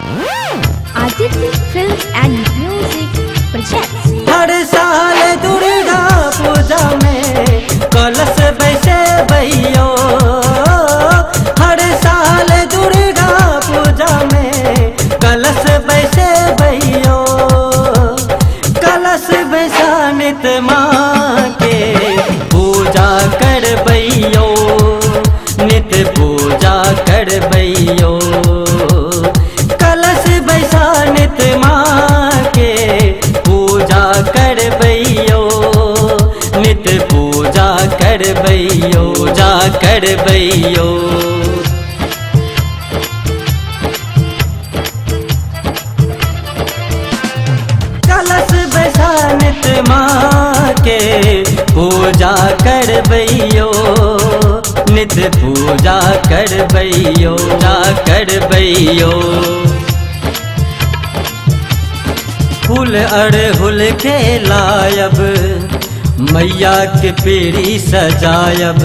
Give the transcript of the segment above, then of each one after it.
Aditya Films and Music presents. हर साल दुर्गा पूजा में कलश बैसे भैयो। हर साल दुर्गा पूजा में कलश बैसे भैयो। कलश बैसा नित माँ के पूजा कर भैयो। नित पूजा कर भैयो। कलश बैसा नित माँ के पूजा कर भैयो। नित पूजा कर भैयो। पूजा कर भैयो। कलश बैसा नित माँ के पूजा कर भैयो। नित पूजा कर भैयो। पूजा कर भैयो। फूल अड़हुल के लायब मैया के पीढ़ी सजायब।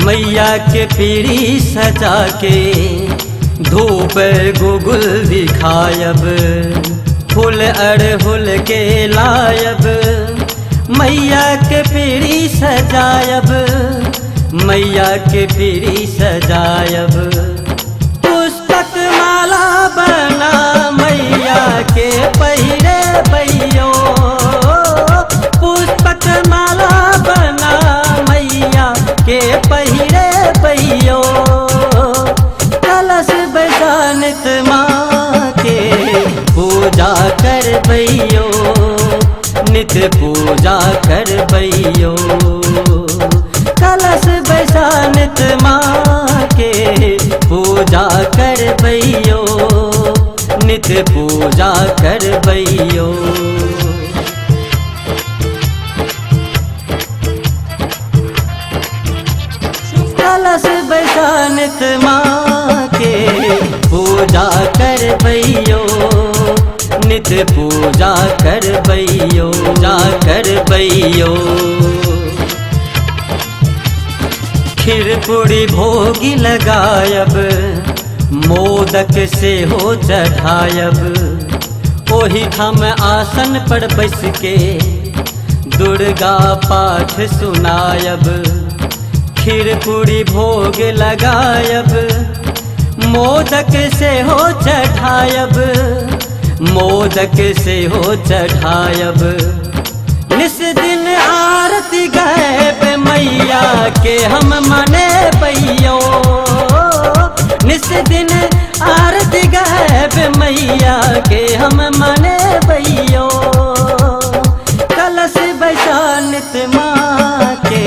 मैया के पीढ़ी सजा के धूप गुगुल दिखायब। फूल अड़हुल के लायब मैया के पीढ़ी सजायब। मैया के पीढ़ी सजायब। पुस्तक माला बना मैया के पहिरे भैयो। पुस्तक माला बना मैया के पहिरे भैयो। कलश बैसा नित माँ के पूजा कर भैयो। नित पूजा कर भैयो। कलश बैसा नित माँ के पूजा कर भैयो। नित पूजा कर भैयो। कलश बैसा नित माँ के पूजा कर भैयो। नित पूजा कर भैयो। पूजा कर भैयो। खीर पूरी भोगी लगायब मोदक से हो चढ़ायब। ओही ठाम आसन पर बैस के दुर्गा पाठ सुनायब। खीर पूरी भोग लगायब मोदक से हो चढ़ायब। मोदक से हो चढ़ायब। निस दिन आरती गायब मैया के हम मने भैयो। निस दिन आरती गायब मैया के हम मने भैयो। कलश बैसा नित माँ के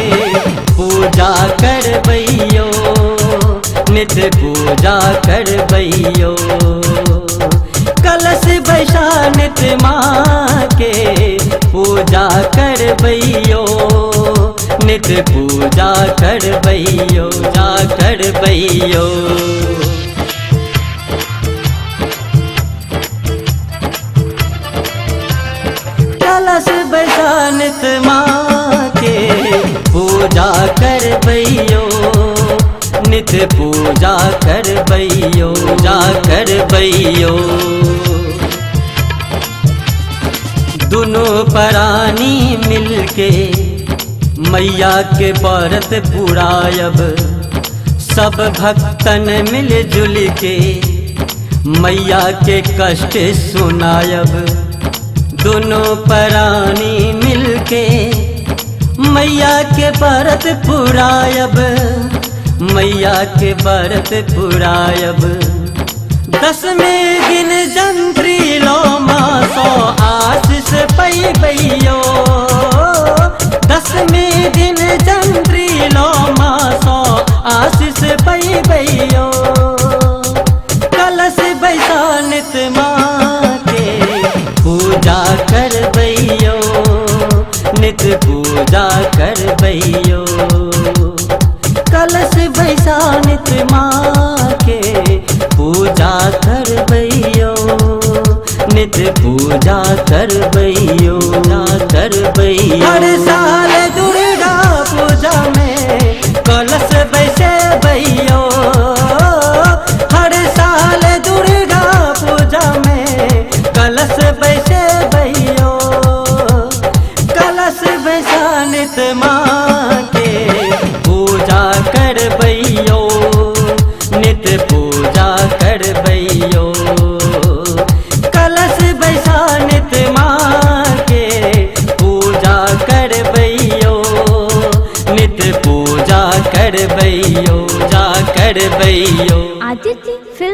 पूजा कर भैयो। नित पूजा कर भैयो। कलश बैसा नित माँ के पूजा कर भैयो। नित पूजा कर भैयो। पूजा कर भैयो। कलश बैसा नित माँ के पूजा कर भैयो। नित पूजा कर भैयो। पूजा कर भैयो। दोनों प्राणी मिलके मैया के व्रत पुरायब। सब भक्तन मिलजुल के मैया के कष्ट सुनायब। दोनों प्राणी मिलके मैया के व्रत पुरायब। मैया के व्रत पुरायब। 10वें दिन जंत्री लो मासो आशीष पै भैयो। 10वें दिन जंत्री लो मासो आशीष पै भैयो। कलश बैसा नित माँ के पूजा कर भैयो। नित पूजा कर भैयो। कलश बैसा नित माँ के पूजा कर भैयो। नित पूजा कर भैयो। कर भैयो। हर साल दुर्गा पूजा में कलश बैसे भैयो। हर साल दुर्गा नित माँ के पूजा करबैयो नित पूजा करबैयो कलश बैसा नित माँ के पूजा करबैयो नित पूजा करबैयो जा करबैयो Aditi Film